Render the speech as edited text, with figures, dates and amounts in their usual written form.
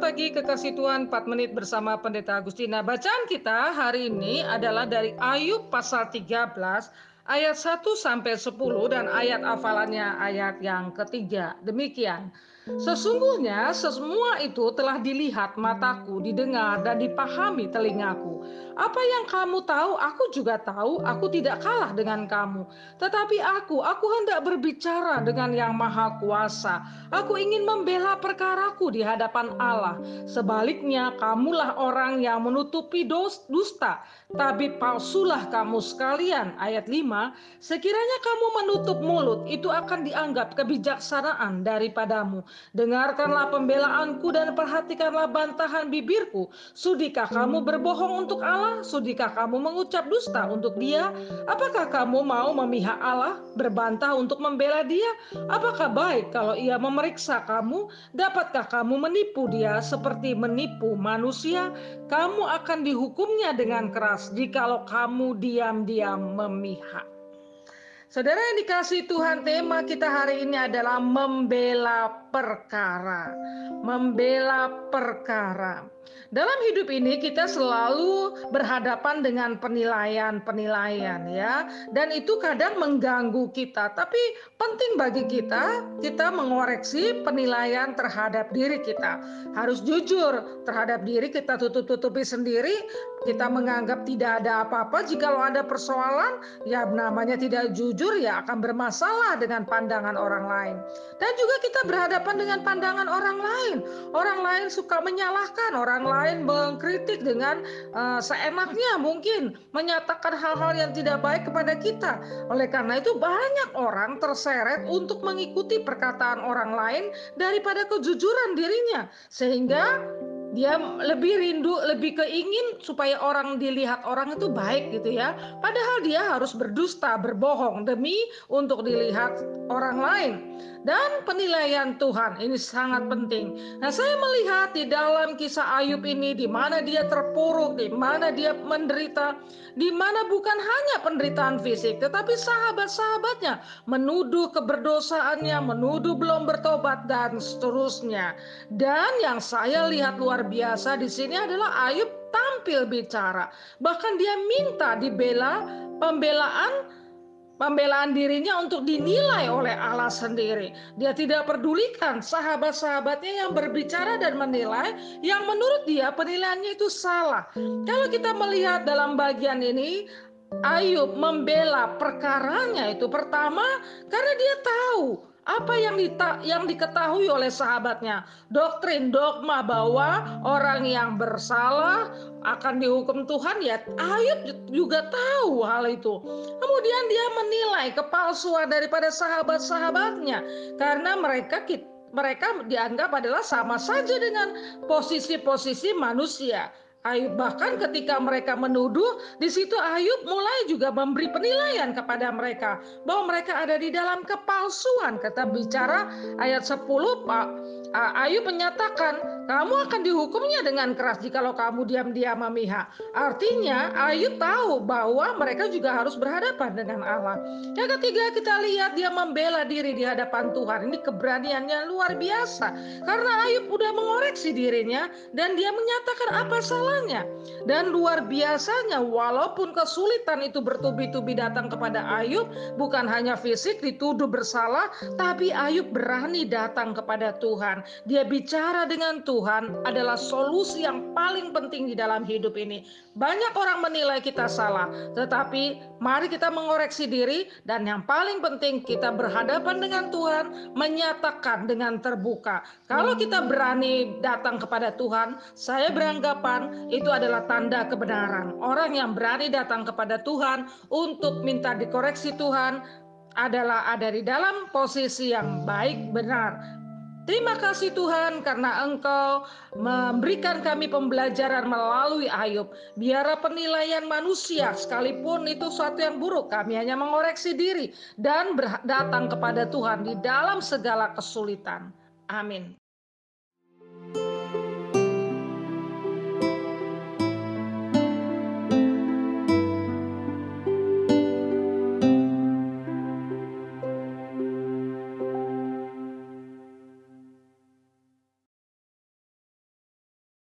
pagi kekasih Tuhan, 4 menit bersama Pendeta Agustina. Bacaan kita hari ini adalah dari Ayub pasal 13 ayat 1 sampai 10 dan ayat hafalannya ayat yang ketiga. Demikian. Sesungguhnya semua itu telah dilihat mataku, didengar dan dipahami telingaku. Apa yang kamu tahu, aku juga tahu, aku tidak kalah dengan kamu. Tetapi aku hendak berbicara dengan yang maha kuasa. Aku ingin membela perkaraku di hadapan Allah. Sebaliknya, kamulah orang yang menutupi dusta. Tapi palsulah kamu sekalian. Ayat 5, sekiranya kamu menutup mulut, itu akan dianggap kebijaksanaan daripadamu. Dengarkanlah pembelaanku dan perhatikanlah bantahan bibirku. Sudikah kamu berbohong untuk Allah? Sudikah kamu mengucap dusta untuk Dia? Apakah kamu mau memihak Allah, berbantah untuk membela Dia? Apakah baik kalau Ia memeriksa kamu? Dapatkah kamu menipu Dia seperti menipu manusia? Kamu akan dihukumnya dengan keras jikalau kamu diam-diam memihak. Saudara yang dikasihi Tuhan, tema kita hari ini adalah membela perkara. Membela perkara. Dalam hidup ini kita selalu berhadapan dengan penilaian-penilaian ya. Dan itu kadang mengganggu kita. Tapi penting bagi kita mengoreksi penilaian terhadap diri kita. Harus jujur terhadap diri, kita tutup-tutupi sendiri. Kita menganggap tidak ada apa-apa. Jikalau ada persoalan, ya namanya tidak jujur, ya akan bermasalah dengan pandangan orang lain. Dan juga kita berhadapan dengan pandangan orang lain. Orang lain suka menyalahkan, orang lain mengkritik dengan seenaknya, mungkin menyatakan hal-hal yang tidak baik kepada kita. Oleh karena itu banyak orang terseret untuk mengikuti perkataan orang lain daripada kejujuran dirinya. Sehingga dia lebih rindu, lebih keingin supaya orang dilihat orang itu baik gitu ya. Padahal dia harus berdusta, berbohong demi untuk dilihat orang lain. Dan penilaian Tuhan ini sangat penting. Nah, saya melihat di dalam kisah Ayub ini, di mana dia terpuruk, di mana dia menderita, di mana bukan hanya penderitaan fisik, tetapi sahabat-sahabatnya menuduh keberdosaannya, menuduh belum bertobat dan seterusnya. Dan yang saya lihat luar biasa di sini adalah Ayub tampil bicara. Bahkan dia minta dibela, pembelaan dirinya untuk dinilai oleh Allah sendiri. Dia tidak pedulikan sahabat-sahabatnya yang berbicara dan menilai, yang menurut dia penilaiannya itu salah. Kalau kita melihat dalam bagian ini, Ayub membela perkaranya itu pertama karena dia tahu apa yang diketahui oleh sahabatnya, doktrin dogma bahwa orang yang bersalah akan dihukum Tuhan, ya Ayub juga tahu hal itu. Kemudian dia menilai kepalsuan daripada sahabat-sahabatnya karena mereka dianggap adalah sama saja dengan posisi-posisi manusia. Ayub bahkan ketika mereka menuduh, di situ Ayub mulai juga memberi penilaian kepada mereka bahwa mereka ada di dalam kepalsuan. Kata bicara ayat 10, Ayub menyatakan, kamu akan dihukumnya dengan keras jikalau kamu diam-diam memihak. Artinya Ayub tahu bahwa mereka juga harus berhadapan dengan Allah. Yang ketiga, kita lihat dia membela diri di hadapan Tuhan. Ini keberaniannya luar biasa karena Ayub udah mengoreksi dirinya dan dia menyatakan apa salahnya. Dan luar biasanya, walaupun kesulitan itu bertubi-tubi datang kepada Ayub, bukan hanya fisik dituduh bersalah, tapi Ayub berani datang kepada Tuhan. Dia bicara dengan Tuhan adalah solusi yang paling penting di dalam hidup ini. Banyak orang menilai kita salah, tetapi mari kita mengoreksi diri, dan yang paling penting kita berhadapan dengan Tuhan, menyatakan dengan terbuka. Kalau kita berani datang kepada Tuhan, saya beranggapan itu adalah tanda kebenaran. Orang yang berani datang kepada Tuhan untuk minta dikoreksi Tuhan adalah ada di dalam posisi yang baik, benar. Terima kasih Tuhan karena Engkau memberikan kami pembelajaran melalui Ayub. Biar penilaian manusia sekalipun itu suatu yang buruk, kami hanya mengoreksi diri dan datang kepada Tuhan di dalam segala kesulitan. Amin.